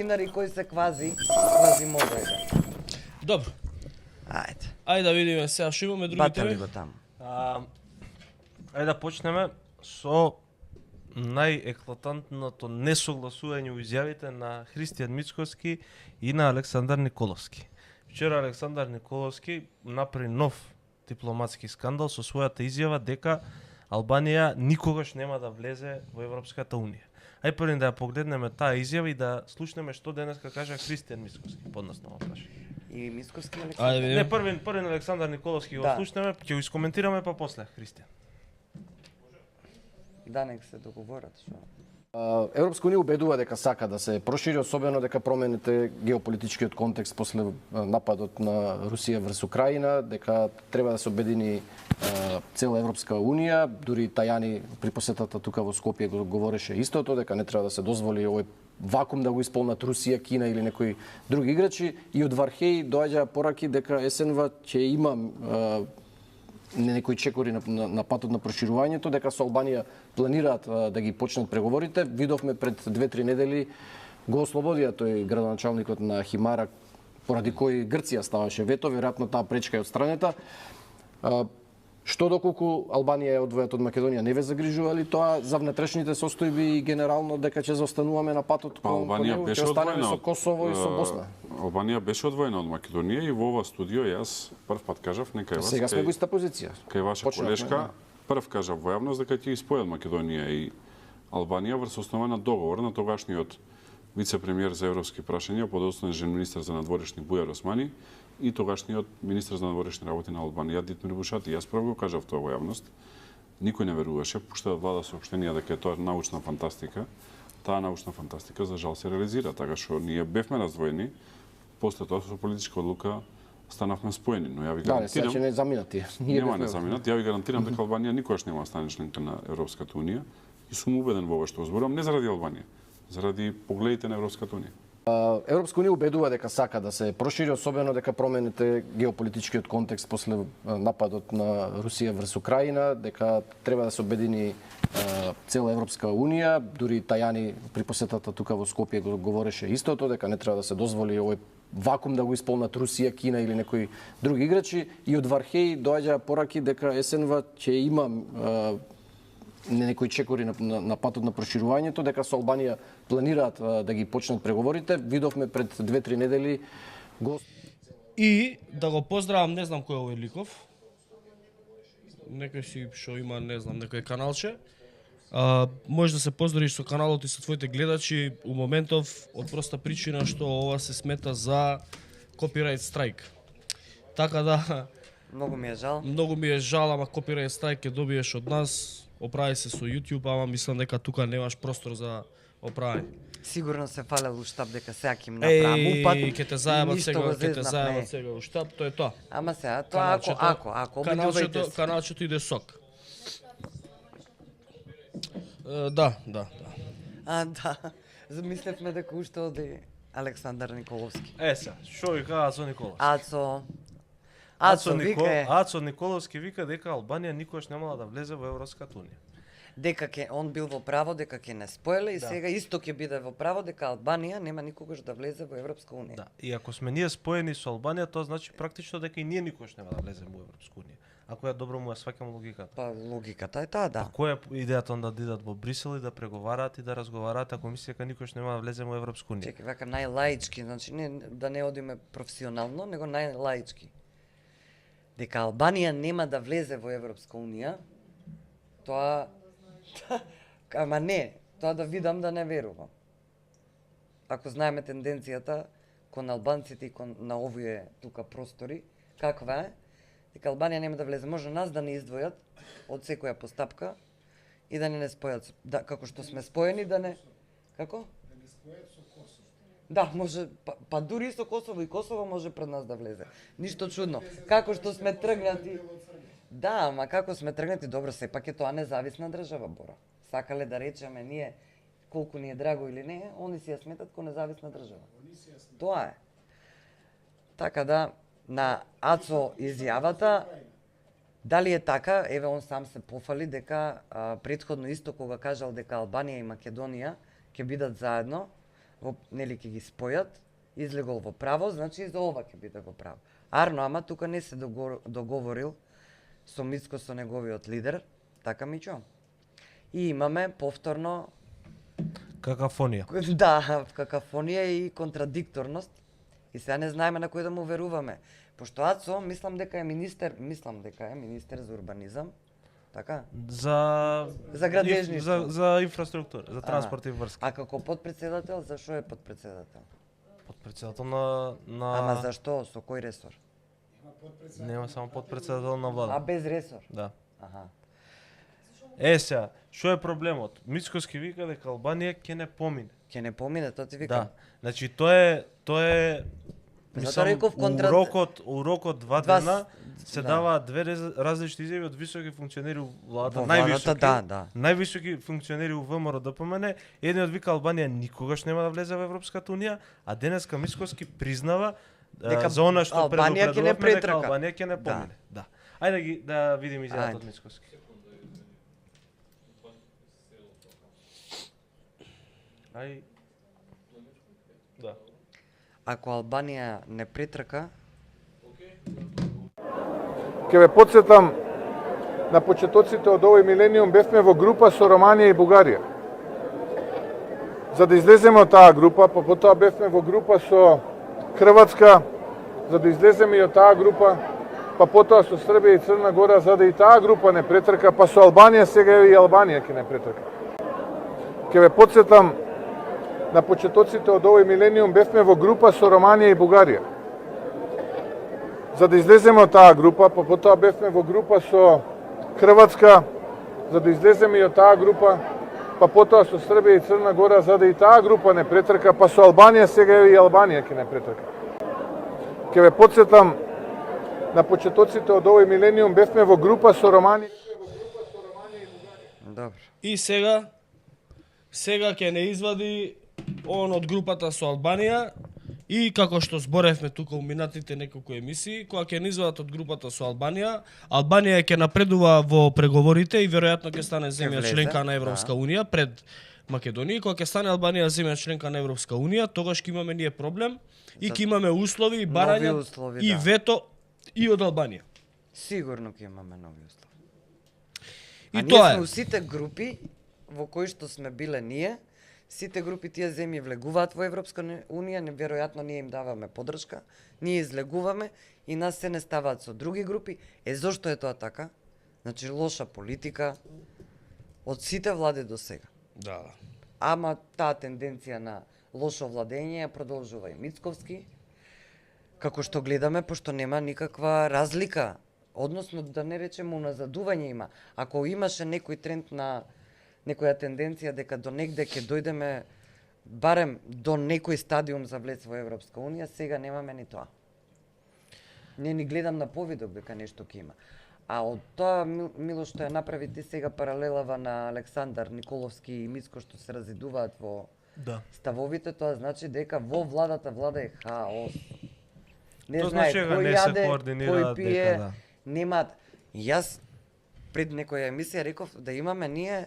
Динари кои се квази модели. Добро. Ајде. Ајде да видиме сега што имаме други Батали теми. го таму. Ајде да почнеме со најеклатантното несогласување у изјавите на Христијан Мицкоски и на Александар Николовски. Вчера Александар Николовски направи нов дипломатски скандал со својата изјава дека Албанија никогаш нема да влезе во Европската унија. Ај први да ја погледнеме таа изјава и да слушнеме што денеска кажа Христијан Мицкоски. Подоцна прашање. И Мисковски Ајде Александар. видиме. Не, први на Александар Николовски го Да. слушнеме, ќе го искоментираме па после Христијан. Да, нека се договорат што. Европска унија убедува дека сака да се прошири, особено дека промените геополитичкиот контекст после нападот на Русија врз Украина, дека треба да се обедини цела Европска унија, дури Тајани при посетата тука во Скопје го говореше истото, дека не треба да се дозволи овој вакуум да го исполнат Русија, Кина или некои други играчи, и од Вархеј доаѓа пораки дека СНВ ќе има некои чекори на патот на проширувањето, дека со Албанија планираат да ги почнат преговорите. Видовме пред 2-3 недели го ослободија тој градоначалникот на Химара, поради кој Грција ставаше вето, веројатно таа пречка е отстранета. Што доколку Албанија е одвојат од Македонија, не ве загрижува ли тоа за внатрешните состојби и генерално дека ќе заостануваме на патот кон него, ќе останеме со Косово и со Босна? Албанија беше одвоена од Македонија и во ова студио јас прв пат кажав нека вас. Сега сме во иста позиција. Кај ваша колешка прв кажав во јавност дека ќе испојат Македонија и Албанија врз основа на договор на тогашниот вице-премиер за европски прашања, подоцнежен министер за надворешни Бујар Османи и тогашниот министер за надворешни работи на Албанија Дитмир Бушати. Јас прво го кажав тоа во јавност. Никој не веруваше, пушта влада соопштенија дека е тоа научна фантастика. Таа научна фантастика за жал се реализира, така што ние бевме раздвоени. После тоа со политичка одлука станавме споени, но ја ви Да, сега гарантирам. ќе не заминати. Нема не заминат. Ја ви гарантирам дека Албанија никогаш нема да стане членка на Европската унија и сум убеден во ова што зборувам не заради Албанија, заради погледите на Европската унија. Европска унија убедува дека сака да се прошири, особено дека промените геополитичкиот контекст после нападот на Русија врз Украина, дека треба да се обедини цела Европска унија, дури Тајани при посетата тука во Скопје го говореше истото, дека не треба да се дозволи овој вакуум да го исполнат Русија, Кина или некои други играчи, и од Вархеј доаѓа пораки дека СНВ ќе има некои чекори на патот на проширувањето, дека со Албанија планираат да ги почнат преговорите. Видовме пред 2-3 недели го... И да го поздравам, не знам кој е овој ликов. Некој си што има, не знам, некој каналче. Може да се поздравиш со каналот и со твоите гледачи у моментов од проста причина што ова се смета за копирајт страйк. Така да, Многу ми е жал. многу ми е жал, ама копирајт страйк ќе добиеш од нас. Оправи се со YouTube, ама мислам дека тука немаш простор за оправање. Сигурно се фалел у штаб дека сега ќе им направам упат. Ќе те зајабат Ништо сега, го ќе те зезнав, зајабат не. сега у штаб, тоа е тоа. Ама сега, тоа ако обидувајте се. Каналчето иде сок. Да. Да. Замислевме дека уште оди Александар Николовски. Сега, што ви кажа Ацо Николовски? Ацо вика Ацо Николовски вика дека Албанија никогаш немала да влезе во Европската унија. дека он бил во право дека ќе не споеле и сега исто ќе биде во право дека Албанија нема никогаш да влезе во Европска унија. Да. И ако сме ние споени со Албанија, тоа значи практично дека и ние никогаш нема да влеземе во Европска унија. Ако ја добро му ја сваќам логиката. Па логиката е таа, да. Која е идејата онда да идат во Брисел и да преговараат и да разговараат, ако мислеја дека никогаш нема да влеземе во Европска унија? Чекај, вака најлаички, значи не да не одиме професионално, него најлаички. Дека Албанија нема да влезе во Европска унија, тоа ама не, тоа да видам да не верувам. Ако знаеме тенденцијата кон албанците и кон на овие тука простори, каква е, дека Албанија нема да влезе, може нас да не издвојат од секоја постапка и да не спојат, да, како што сме споени, да не... Како? Да, може, па дури и со Косово и Косово може пред нас да влезе. Ништо чудно. Како што сме тргнати. Да, ама како сме тргнати, добро, сепак е тоа независна држава, Бора. Сакале да речеме ние колку ни е драго или не, они си ја сметат ко независна држава. Тоа е. Така да, на Ацо изјавата, дали е така, еве он сам се пофали дека претходно исто кога кажал дека Албанија и Македонија ќе бидат заедно, нели ќе ги спојат, излегол во право, значи и за ова ќе биде во право. Арно, ама тука не се договорил со Мицко, со неговиот лидер, така ми чуам. И имаме повторно Какафонија. да, какафонија и контрадикторност. И сега не знаеме на кој да му веруваме. Пошто Ацо, мислам дека е министер за урбанизам, така? За градежништво. За инфраструктура, за транспорт и врски. А како подпредседател, зашо е подпредседател? Подпредседател на Ама зашто? Со кој ресор? Нема само подпредседател на влада. А без ресор? Да. Аха. Сега, што е проблемот? Мицкоски вика дека Албанија ќе не помине. Ќе не помине, тоа ти викам. Да. Значи тоа е Затоа реков у рокот 2 дена се даваат две различни изјави од високи функционери у владата, највисоки функционери у ВМРО ДПМН. Едниот вика Албанија никогаш нема да влезе во Европската унија, а денеска Мицкоски признава за она што предупредувавме дека Албанија ќе не помине. Да. Ајде да видиме изјавата од Мицкоски. Да. Ако Албанија не претрка, ќе ве потсетам на почетоците од овој милениум бевме во група со Романија и Бугарија. За да излеземе од таа група, па потоа бевме во група со Хрватска, за да излеземе и од таа група, па потоа со Србија и Црна Гора, за да и таа група не претрка, па со Албанија сега и Албанија ќе не претрка. Ќе ве потсетам на почетоците од овој милениум бевме во група со Романија и Бугарија. За да излеземе од таа група, па потоа бевме во група со Хрватска, за да излеземе и од таа група, па потоа со Србија и Црна Гора, за да и таа група не претрка, па со Албанија сега и Албанија ќе не претрка. Ќе ве потсетам на почетоците од овој милениум бевме во група со Романија. добро. И сега ќе не извади он од групата со Албанија и како што зборевме тука у минатите неколку емисии, кога ќе не извадат од групата со Албанија, Албанија ќе напредува во преговорите и веројатно ќе стане земја членка на Европска унија пред Македонија. Кога ќе стане Албанија земја членка на Европска унија, тогаш ќе имаме ние проблем и ќе имаме услови и барања и вето и од Албанија. Сигурно ќе имаме нови услови. И ние тоа сме е. у сите групи во кои што сме биле ние, сите групи тие земји влегуваат во Европска унија, неверојатно ние им даваме поддршка, ние излегуваме и нас се не ставаат со други групи. Зошто е тоа така? Значи лоша политика од сите влади до сега. Да. Ама таа тенденција на лошо владење ја продолжува и Мицковски, како што гледаме, пошто нема никаква разлика, односно да не речеме уназадување има. Ако имаше некој тренд на некоја тенденција дека до негде ќе дојдеме барем до некој стадиум за влез во Европска унија, сега немаме ни тоа. Не ни гледам на повидок дека нешто ќе има. А од тоа, Мило, што ја направи ти сега паралелава на Александар Николовски и Мицко што се разидуваат во ставовите, тоа значи дека во владата влада е хаос. Не знае кој јаде, кој пие, немаат. Јас пред некоја емисија реков да имаме ние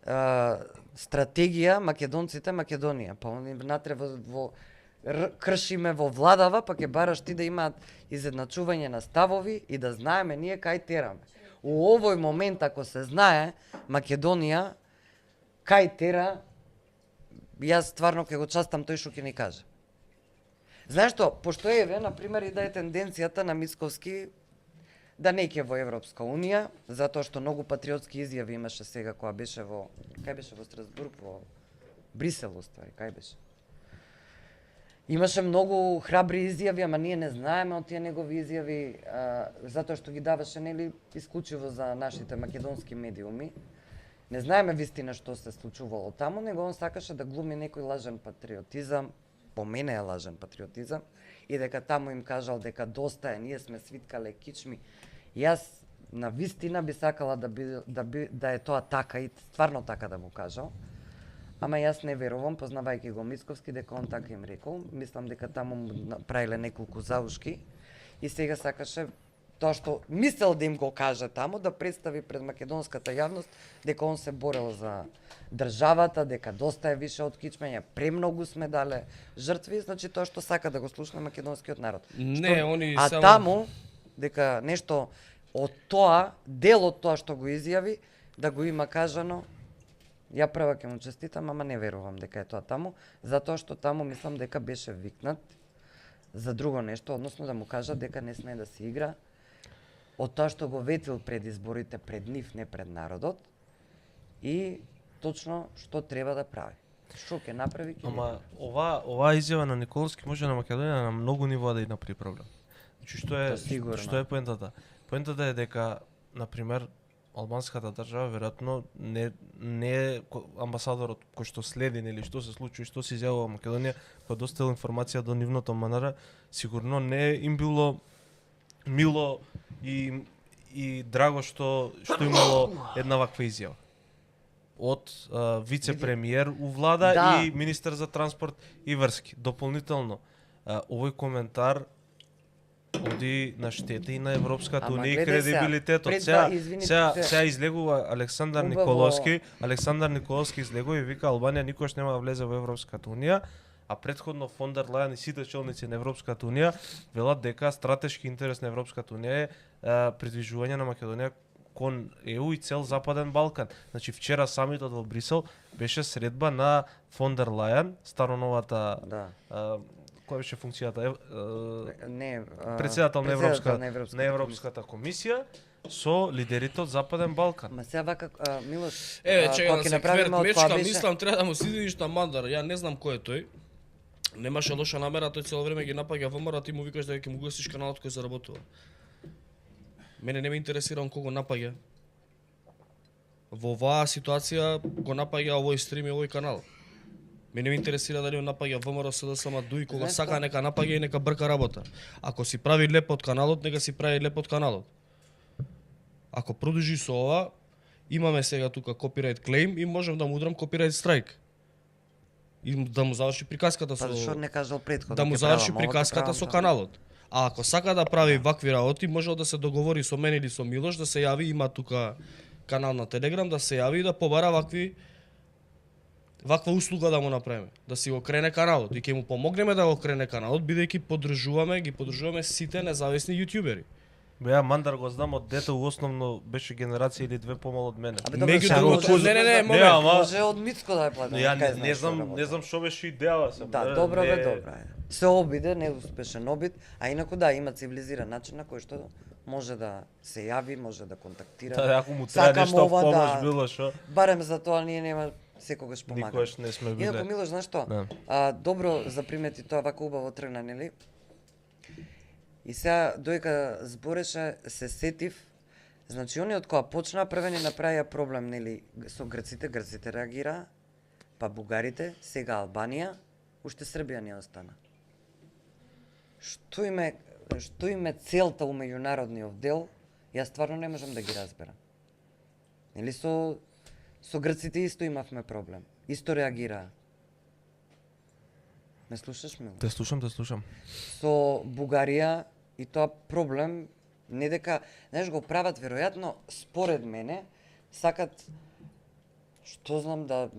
стратегија македонците Македонија, па внатре во кршиме во владава, па ќе бараш ти да имаат изедначување на ставови и да знаеме ние кај тераме. У овој момент ако се знае Македонија кај тера, јас стварно ќе го частам тој што ќе ни каже. Знаеш што, пошто еве на пример и да е тенденцијата на Мицковски да не ќе во Европска унија, затоа што многу патриотски изјави имаше сега кога беше кај беше во Страсбург, во Брисел уствари, кај беше. Имаше многу храбри изјави, ама ние не знаеме од тие негови изјави, затоа што ги даваше нели исклучиво за нашите македонски медиуми. Не знаеме вистина што се случувало таму, него он сакаше да глуми некој лажен патриотизам, по мене е лажен патриотизам, и дека таму им кажал дека доста е, ние сме свиткале кичми. Јас на вистина би сакала да е тоа така и стварно така да му кажал. Ама јас не верувам, познавајќи го Мицковски, дека он така им рекол. Мислам дека таму му правиле неколку заушки и сега сакаше тоа што мислел да им го каже таму, да представи пред македонската јавност дека он се борел за државата, дека доста е више од кичмење, премногу сме дале жртви, значи тоа што сака да го слуша македонскиот народ. Не, они А само... таму, дека нешто од тоа, дел од тоа што го изјави, да го има кажано, ја прва ќе му честитам, ама не верувам дека е тоа таму, затоа што таму мислам дека беше викнат за друго нешто, односно да му кажат дека не смее да се игра од тоа што го ветил пред изборите, пред нив, не пред народот, и точно што треба да прави. Што ќе направи, ќе Ама оваа изјава на Николовски може на Македонија на многу нивоа да ја направи проблем. Значи што е поентата? Поентата е дека на пример албанската држава веројатно не е амбасадорот кој што следи нели што се случува и што се изјавува во Македонија, кој достигла информација до нивното МНР, сигурно не им било мило и драго што имало една ваква изјава од вице-премиер у влада и министер за транспорт и врски. Дополнително, овој коментар оди на штета и на Европската унија и кредибилитетот. Сега излегува Александар Николовски. Александар Николовски излегува и вика Албанија никош нема да влезе во Европската унија, а претходно фон дер Лајен и сите челници на Европската унија велат дека стратешки интерес на Европската унија е придвижување на Македонија кон ЕУ и цел Западен Балкан. Значи вчера самитот во Брисел беше средба на фон дер Лајен, староновата која беше функцијата председател на Европската комисија со лидерите од Западен Балкан. Ма сега вака Милош, чека да се кверт мечка, беше... мислам треба да му си идиш на мандар. Ја не знам кој е тој. Немаше лоша намера, тој цело време ги напаѓа ВМРО, ти му викаш дека ќе му гасиш каналот кој заработува. Мене не ме интересира он кого напаѓа. Во оваа ситуација го напаѓа овој стрим и овој канал. Мене ме интересира дали он напаѓа ВМРО, СДСМ, ДУИ, кога сака нека напаѓа и нека брка работа. Ако си прави леп од каналот, нека си прави леп од каналот. Ако продолжи со ова, имаме сега тука copyright claim и можем да му удрам copyright strike. И да му заврши приказката со... Па зашо не кажал претходно? Да му заврши приказката со каналот. А ако сака да прави вакви работи, може да се договори со мене или со Милош, да се јави, има тука канал на Телеграм, да се јави и да побара ваква услуга да му направиме, да си го крене каналот и ќе му помогнеме да го крене каналот, бидејќи ги поддржуваме сите независни јутјубери. Беа Мандар го знам од дете, основно беше генерација или две помал од мене. Не, може од Мицко да е платен. Ја не знам што беше идејава се. Да, добро бе, добро. Се обиде, неуспешен обид, а инаку да, има цивилизиран начин на кој што може да се јави, може да контактира. Да, ако му треба нешто помош било што. Барем за тоа ние нема секогаш помагаме. Никогаш не сме биле. Инаку Милош, знаеш што? Добро запримети тоа, вака убаво тргна, нели? И сега дојка збореше, се сетив, значи они од кога почнаа прве не направија проблем, нели, со грците реагираа, па бугарите, сега Албанија, уште Србија не остана. Што име целта у меѓународниот дел, јас стварно не можам да ги разберам. Нели со грците исто имавме проблем, исто реагираа. Ме слушаш, Мило? Те слушам. Со Бугарија и тоа проблем, не дека, знаеш, го прават веројатно, според мене, сакат, што знам, да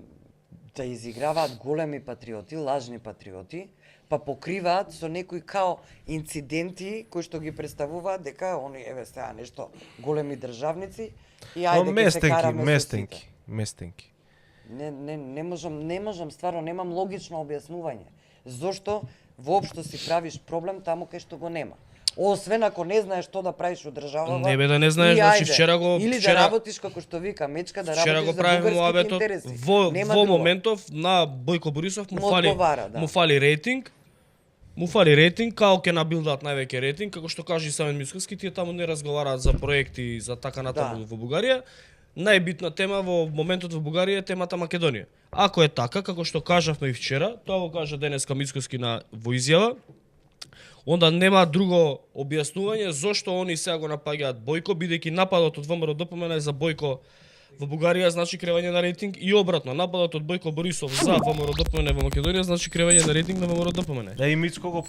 изиграваат големи патриоти, лажни патриоти, па покриваат со некои као инциденти кои што ги представуваат дека они еве сега нешто големи државници и ајде ќе се караме местенки. Не можам, стварно немам логично објаснување. Зошто воопшто си правиш проблем таму кај што го нема? Освен ако не знаеш што да правиш у државава. Не бе да не знаеш, значи или да работиш како што вика Мечка, да работиш за бугарските интереси. Во моментов на Бојко Борисов му фали рейтинг. Му фали рейтинг, као ќе набилдаат највеќе рейтинг, како што кажи Самен Мицковски, тие таму не разговараат за проекти за така натаму во Бугарија. Најбитна тема во моментот во Бугарија е темата Македонија. Ако е така, како што кажавме и вчера, тоа го кажа денеска Мицковски во изјава, онда нема друго објаснување зошто они сега го напаѓаат Бојко, бидејќи нападот од ВМРО-ДПМН за Бојко во Бугарија значи кревање на рейтинг и обратно, нападот од Бојко Борисов за ВМРО-ДПМН во Македонија значи кревање на рейтинг на ВМРО-ДПМН. Да, и Мицко го